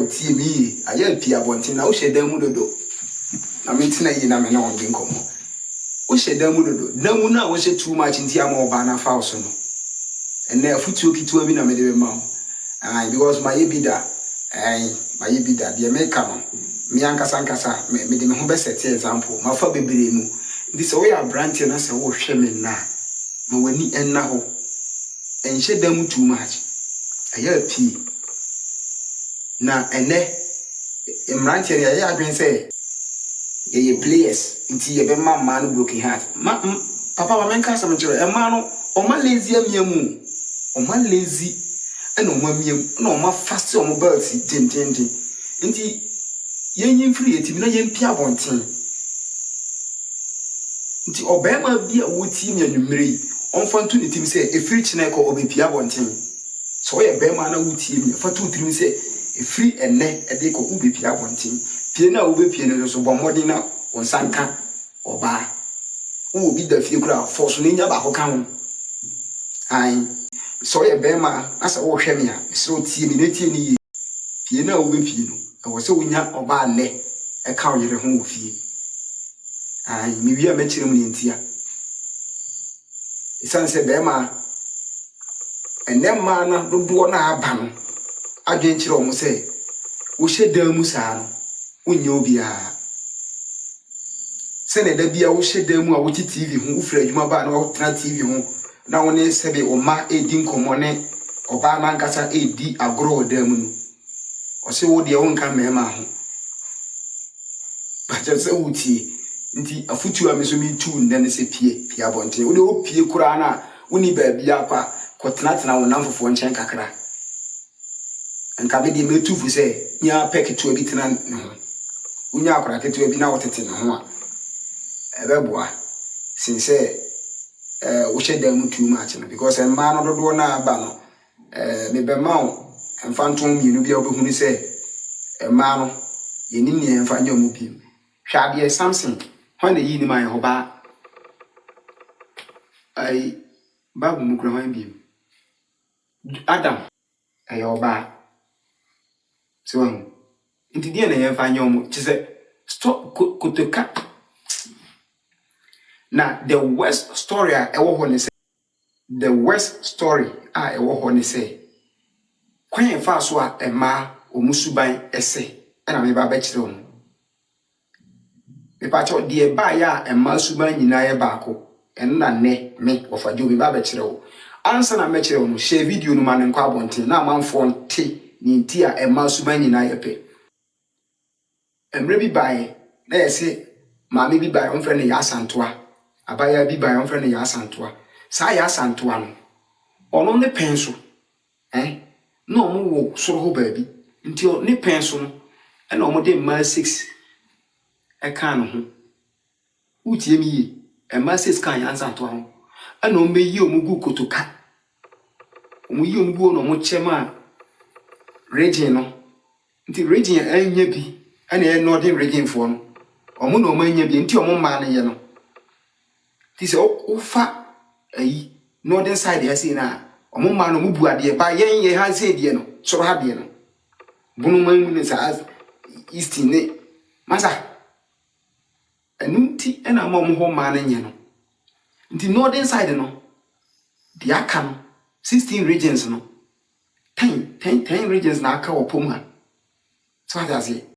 tie me aya pia bonten na wo hyeda mu dodo na mentina yi na me na on dinkomo wo hyeda mu dodo na mu na wo hyɛ too much ntia ma oba na fa so no ene afutuo kituwa bi na me de be ma ho because my bida my bida de me ka no me ankasa me de me ho be set example ma fa bebre mu ndi se wo ya branch na se wo hwɛ me na ma wani enna ho enhyɛ da mu too much aya pii na ene imranche ya ya adwen say ye players nti ye be ma no broken heart papa wa menka sam kire e ma no o ma lazy amiamu o ma lazy ena o ma miam na o ma fast o mo belt tintintin nti yen free eti na yen pia bonten nti obema bia wo ti mi anwumre on fantu ne tim say e free chine ko obe pia bonten so ye bema na wo ti mi fa tu tirim say e free enne e de ko obe pia bonten pie na obe pie no so bomodi na onsanka oba wo bi da fie kura force no nya ba ho ka ho ai so ye bema asa wo hwe me a so tie mi na tie ni ye pie na obe pie no e wo se wo nya oba ne e ka wo yere ho wo fie ai mi wi a me kire mu ne ntia isan se bema enema na dodo na aba no adwen kire o mo se wo hyeda mu saa no unya obi a se ne da bia wo hyeda mu a wo ti TV ho wo fra adwuma ba na wo tra TV ho na wo ne sebe o ma edi nkomo ne oba na nkasa edi agro da mu no o se wo de wo nka mema ho ba je se wuti nti afutu a meso mi tu ndane se pia bonte wo de wo pie kura na wo ni ba bia kwa ko tena wo namfofo nchen kakra nka be de metu fu se nya peketu abi tena ne ho unya akora ketu abi na wotete ne ho a ebeboa since wo hyeda mu too much no because ma no dodo na aba no me be ma wo mfantom mienu bia obehunu se ma no yeni ne mfa nya mu biem hwade Samson hwan yi ni man ho ba ai babu mu kura hwan biem Adam ayo ba so nti die na yemfa nya mu chise stop kotoka na the worst story a ewo ho ne se the worst story a ewo ho ne se kwen fa so a ema omusuban ese na me ba kire o me pa cho de ba ya ema suban nyina ye baako enna ne me ofajo me ba kire o ansa na me kire o no share video no ma ne nkwa bonten na amanfo nte ni nti a ema suban nyina ye pe emre bi bae na yese maame bi bae on frɛ ne ya santoa abaya bi bae on frɛ ne ya santoa sa ya santoa no ono ne penso na omo wo soro ho baabi nti ne penso no na omo de ma 6 ka no ho utie mi yi ma 6 kan ya santoa ho na omo yi omo gu kotoka omo yi omo gu no omo chema region no nti region anya bi ana e northern region fo no omo no anya bi nti omo ma ne ye no ti se o fa ayi northern side ya sei na omo ma no mu bu ade ba yen ye ha sei de no soro ha de no bunu man ne sa east ne masa enunti ena ma omo ho ma ne nye no nti northern side no de aka no 16 regions no 10 regions na aka opom ha so what does it